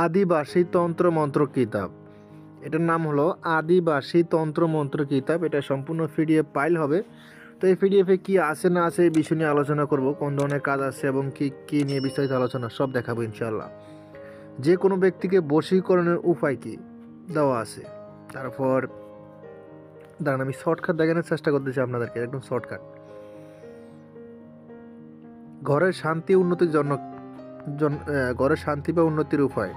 আদিবাসী তন্ত্রমন্ত্র কিতাব। এটার নাম হলো আদিবাসী তন্ত্রমন্ত্র কিতাব। এটা সম্পূর্ণ পিডিএফ ফাইল হবে। তো এই পিডিএফে কি আছে না আছে এই বিষয় নিয়ে আলোচনা করব, কোন ধরনের কাজ আছে এবং কি কি নিয়ে বিস্তারিত আলোচনা সব দেখাবো ইনশাআল্লাহ। যে কোনো ব্যক্তিকে বশীকরণের উপায় কি দেওয়া আছে। তারপর দাঁড়ান আমি শর্টকাট দেখানোর চেষ্টা করতেছি আপনাদেরকে, একদম শর্টকাট। ঘরের শান্তি উন্নতির জন্য ঘরের শান্তি বা উন্নতির উপায়।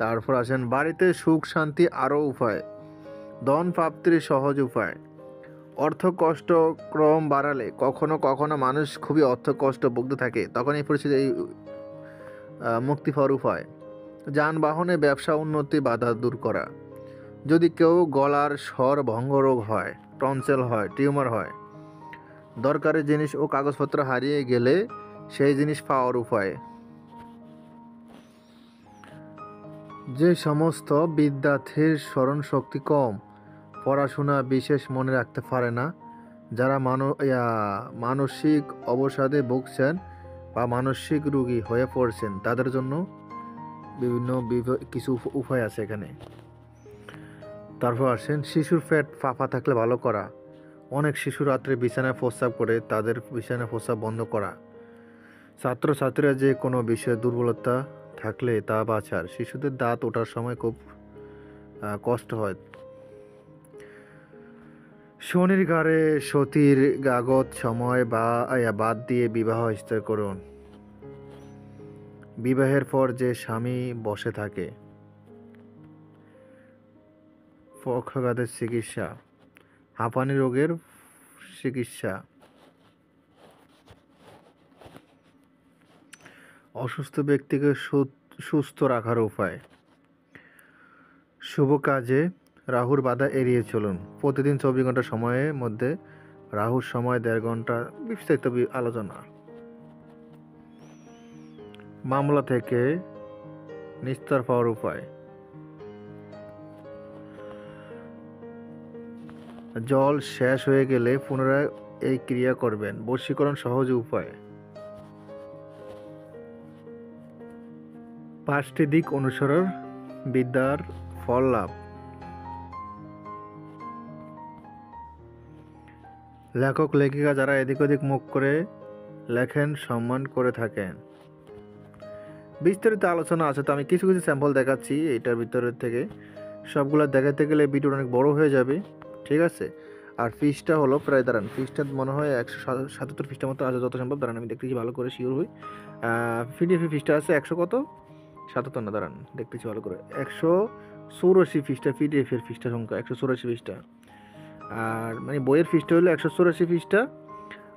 তারপর আসেন বাড়িতে সুখ শান্তি আরও উপায়। ধন প্রাপ্তির সহজ উপায়। অর্থ কষ্ট ক্রম বাড়ালে কখনো কখনো মানুষ খুবই অর্থ কষ্ট ভুগতে থাকে, তখন এই পরিস্থিতি মুক্তি পাওয়ার উপায়। যানবাহনে ব্যবসা উন্নতি বাধা দূর করা। যদি কেউ গলার স্বর ভঙ্গরোগ হয়, টনসেল হয়, টিউমার হয়, দরকারি জিনিস ও কাগজপত্র হারিয়ে গেলে সেই জিনিস পাওয়ার উপায়। যে সমস্ত বিদ্যার্থীর স্মরণ শক্তি কম, পড়াশোনা বিশেষ মনে রাখতে পারে না, যারা মানসিক অবসাদে ভুগছেন বা মানসিক রোগী হয়ে পড়ছেন, তাদের জন্য বিভিন্ন কিছু উপায় আছে এখানে। তারপর আসেন শিশুর পেট ফাঁপা থাকলে ভালো করা। অনেক শিশু রাত্রে বিছানায় প্রস্রাব করে, তাদের বিছানায় প্রস্রাব বন্ধ করা। ছাত্রছাত্রীরা যে কোনো বিষয়ে দুর্বলতা থাকলে তা বাঁচার। শিশুদের দাঁত ওঠার সময় খুব কষ্ট হয়। শনির ঘাড়ে সতীর গাগত সময় বাদ দিয়ে বিবাহ স্থির করুন। বিবাহের পর যে স্বামী বসে থাকে। পক্ষাঘাতের চিকিৎসা। হাঁপানি রোগের চিকিৎসা। অসুস্থ ব্যক্তিকে সুস্থ রাখার উপায়। শুভ কাজে রাহুর বাধা এড়িয়ে চলুন। প্রতিদিন 24 ঘন্টা সময়ের মধ্যে রাহুর সময় 1.5 ঘন্টা। বিস্তারিত আলোচনা। মামলা থেকে নিস্তার পাওয়ার উপায়। জল শেষ হয়ে গেলে পুনরায় এই ক্রিয়া করবেন। বশীকরণ সহজ উপায়। 5টি দিক অনুসরণ বিদ্যার ফল লাভ। লেখক লেখিকা যারা এদিক ওদিক মুখ করে লেখেন সম্মান করে থাকেন। বিস্তারিত আলোচনা আছে, তো আমি কিছু কিছু স্যাম্পল দেখাচ্ছি এটার ভিতরে থেকে। সবগুলো দেখাতে গেলে ভিডিওটা অনেক বড় হয়ে যাবে, ঠিক আছে। আর ফিসটা হলো প্রায়, দাঁড়ান ফিসটা মনে হয় 177 ফিসটার মতো আছে যত সম্ভব। দাঁড়ান আমি দেখতেছি ভালো করে, শিওর হই। পিডিএফ ফিসটা আছে 100 কত 77 না, দাঁড়ান দেখতেছি ভালো করে। 184 ফিসটা পিডিএফ এর ফিসটা সংখ্যা 184 ফিসটা। আর মানে বইয়ের ফিসটা হলো 184 ফিসটা,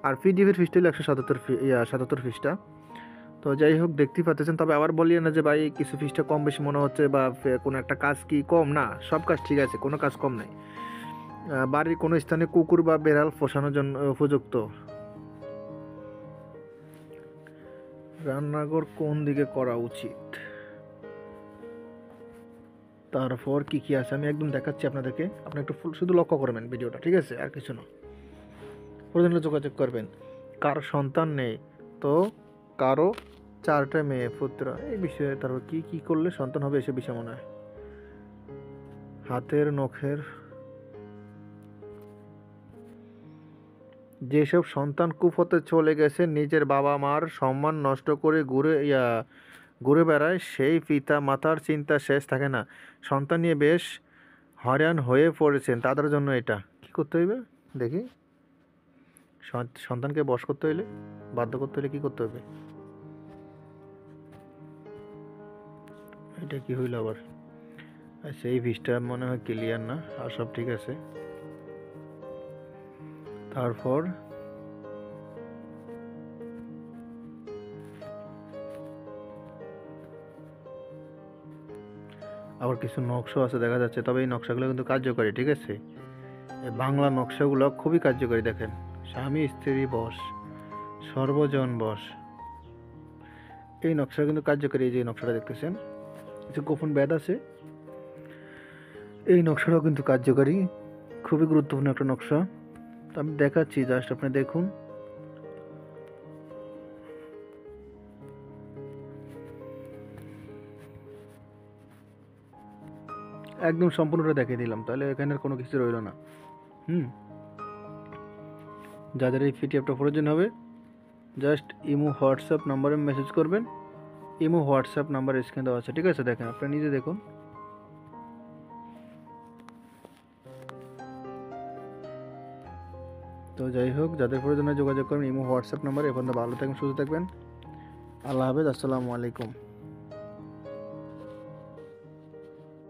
আর পিডিএফ এর ফিসটা হলো 177 ফিসটা। তো যাই হোক দেখতেই পাচ্ছেন। তবে আবার বলিয়ে না যে ভাই কিছু ফিসটা কম বেশি মনে হচ্ছে বা কোনো একটা কাজ কি কম, না, সব কাজ ঠিক আছে, কোনো কাজ কম নাই। বাড়ির কোনো স্থানে কুকুর বা বেড়াল পোষানোর জন্য উপযুক্ত। রান্নাঘর কোন দিকে করা উচিত। তারপর কি কি আছে আমি একদম দেখাচ্ছি আপনাদেরকে, আপনি একটু শুধু লক্ষ্য করবেন ভিডিওটা, ঠিক আছে, আর কিছু না। প্রয়োজনে যোগাযোগ করবেন। কারো সন্তান নেই তো কারো 4টা মেয়ে পুত্র, এই বিষয়ে তারপর কি কি করলে সন্তান হবে এসব বিষয় মনে হয়। হাতের নখের। যেসব সন্তান কুপথে চলে গেছে, নিজের বাবা মার সম্মান নষ্ট করে ঘুরে বেড়ায়, সেই পিতা মাতার চিন্তা শেষ থাকে না। সন্তান নিয়ে বেশ হয়রান হয়ে পড়েছেন, তাদের জন্য এটা কি করতে হইবে দেখি। সন্তানকে বশ করতে হইলে, বাধ্য করতে হইলে কি করতে হবে। এটা কি হইল আবার। সেই ভিসটা মনে হয় ক্লিয়ার না, আর সব ঠিক আছে। তারপর আবার কিছু নকশা আছে দেখা যাচ্ছে, তবে এই নকশাগুলো কিন্তু কার্যকরী, ঠিক আছে। এই বাংলা নকশাগুলো খুবই কার্যকরী। দেখেন, স্বামী স্ত্রী বশ, সর্বজন বশ, এই নকশা কিন্তু কার্যকরী। এই যে নকশাটা দেখতেছেন, কিছু গোপন ব্যাধ আছে, এই নকশাটাও কিন্তু কার্যকরী, খুবই গুরুত্বপূর্ণ একটা নকশা। তো আমি দেখাচ্ছি, জাস্ট আপনি দেখুন। একদম সম্পূর্ণটা দেখিয়ে দিলাম, তাহলে এখানে আর কোনো কিছু রইলো না। যাদের এই পিডিএফটা প্রয়োজন হবে জাস্ট ইমো হোয়াটসঅ্যাপ নাম্বারে মেসেজ করবেন। ইমো হোয়াটসঅ্যাপ নাম্বার স্ক্রিন দেওয়া আছে, ঠিক আছে? দেখেন, আপনারা নিজে দেখুন। তো যাই হোক, যাদের প্রয়োজনে যোগাযোগ করবেন ইমো হোয়াটসঅ্যাপ নাম্বারে। এখন তো ভালো থাকবেন, সুস্থ থাকবেন। আল্লাহ হাফেজ, আসসালামু আলাইকুম।